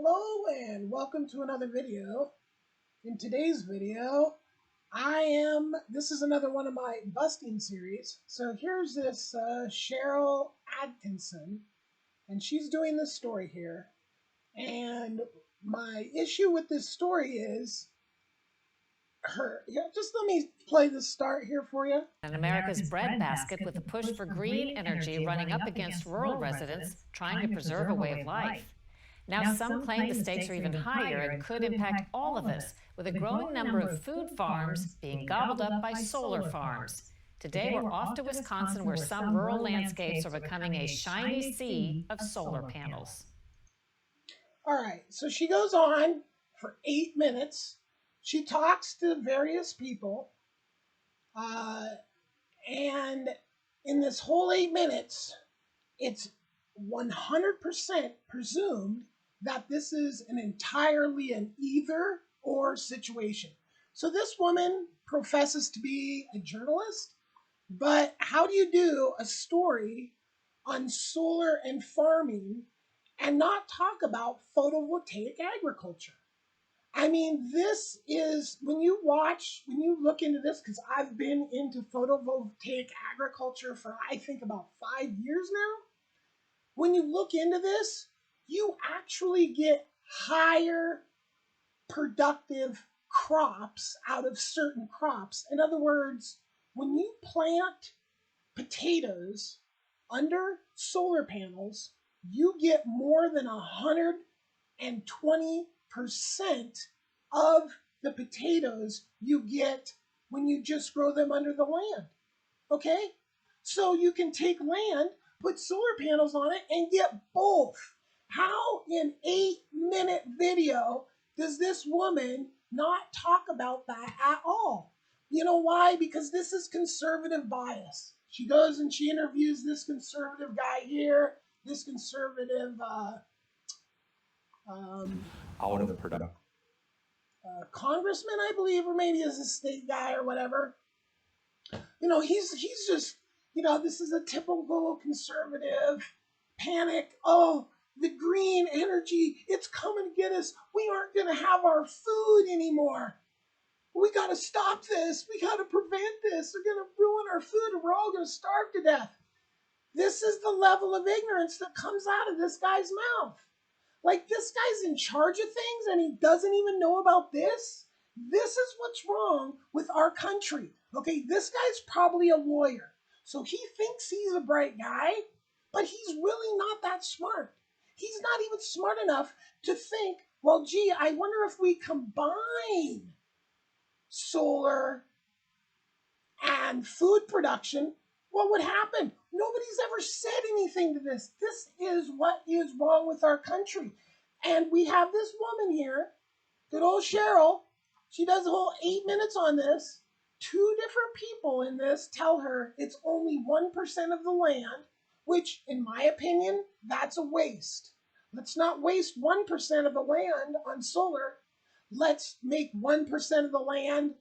Hello and welcome to another video. In today's video, this is another one of my busting series. So here's this Sharyl Attkisson, and she's doing this story here. And my issue with this story is just let me play the start here for you. America's breadbasket with a push for green energy running up against rural residents trying to preserve a way of life. Now, some claim the stakes are even higher and could impact all of us, with a growing number of food farms being gobbled up by solar farms. Today, we're off to Wisconsin, where some rural landscapes are becoming a shiny sea of solar panels. All right, so she goes on for 8 minutes. She talks to various people. And in this whole 8 minutes, it's 100% presumed that this is an entirely an either or situation. So this woman professes to be a journalist, but how do you do a story on solar and farming and not talk about photovoltaic agriculture? I mean, this is when you look into this, because I've been into photovoltaic agriculture for I think about 5 years now. When you look into this, you actually get higher productive crops out of certain crops. In other words, when you plant potatoes under solar panels, you get more than 120% of the potatoes you get when you just grow them under the land. Okay? So you can take land, put solar panels on it, and get both. How in 8-minute video does this woman not talk about that at all? You know why? Because this is conservative bias. She goes and she interviews this conservative guy here, this conservative out of production. Congressman, I believe, or maybe as a state guy or whatever. You know, he's just, this is a typical conservative panic. Oh, the green energy, it's coming to get us. We aren't going to have our food anymore. We got to stop this. We got to prevent this. They're going to ruin our food and we're all going to starve to death. This is the level of ignorance that comes out of this guy's mouth. Like, this guy's in charge of things and he doesn't even know about this. This is what's wrong with our country. Okay, this guy's probably a lawyer. So he thinks he's a bright guy, but he's really not that smart. He's not even smart enough to think, well, gee, I wonder if we combine solar and food production, what would happen? Nobody's ever said anything to this. This is what is wrong with our country. And we have this woman here, good old Sharyl. She does a whole 8 minutes on this. 2 different people in this tell her it's only 1% of the land, which, in my opinion, that's a waste. Let's not waste 1% of the land on solar. Let's make 1% of the land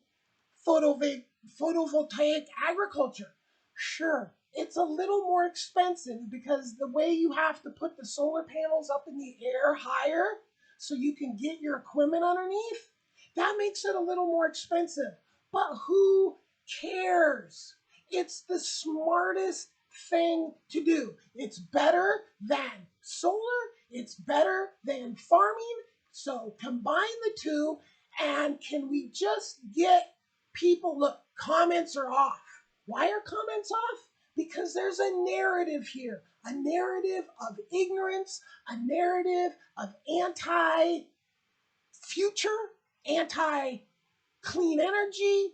photovoltaic agriculture. Sure, it's a little more expensive because the way you have to put the solar panels up in the air higher so you can get your equipment underneath, that makes it a little more expensive. But who cares? It's the smartest thing to do. It's better than solar. It's better than farming. So combine the two, and can we just get people, look, comments are off. Why are comments off? Because there's a narrative here, a narrative of ignorance, a narrative of anti-future, anti-clean energy.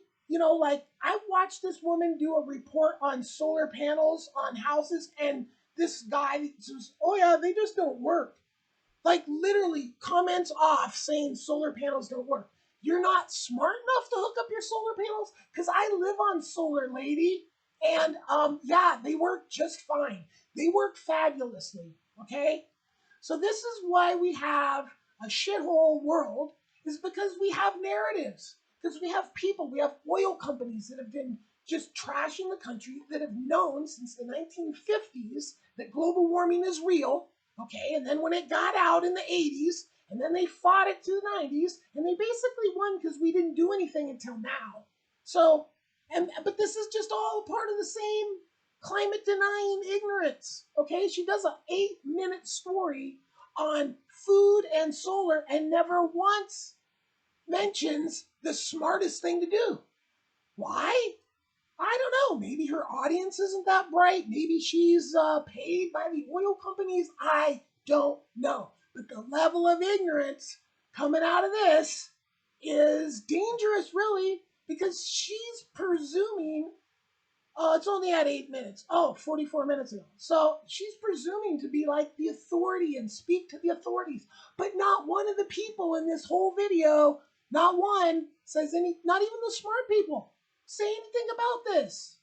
Like, I watched this woman do a report on solar panels on houses, and this guy says, oh yeah, they just don't work. Like, literally comments off saying solar panels don't work. You're not smart enough to hook up your solar panels? Because I live on solar, lady. And yeah, they work just fine. They work fabulously, okay? So this is why we have a shithole world, is because we have narratives. Because we have people, we have oil companies that have been just trashing the country, that have known since the 1950s that global warming is real, okay? And then when it got out in the 80s, And then they fought it to the 90s, and they basically won because we didn't do anything until now. So, but this is just all part of the same climate denying ignorance. Okay, she does an 8-minute story on food and solar and never once mentions the smartest thing to do. Why? I don't know. Maybe her audience isn't that bright. Maybe she's paid by the oil companies. I don't know. But the level of ignorance coming out of this is dangerous, really, because she's presuming. Oh, it's only at 8 minutes. Oh, 44 minutes ago. So she's presuming to be like the authority and speak to the authorities. But not one of the people in this whole video, not one, says any, not even the smart people, say anything about this.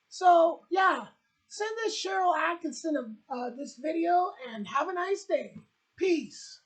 So, yeah, send this Sharyl Attkisson this video and have a nice day. Peace.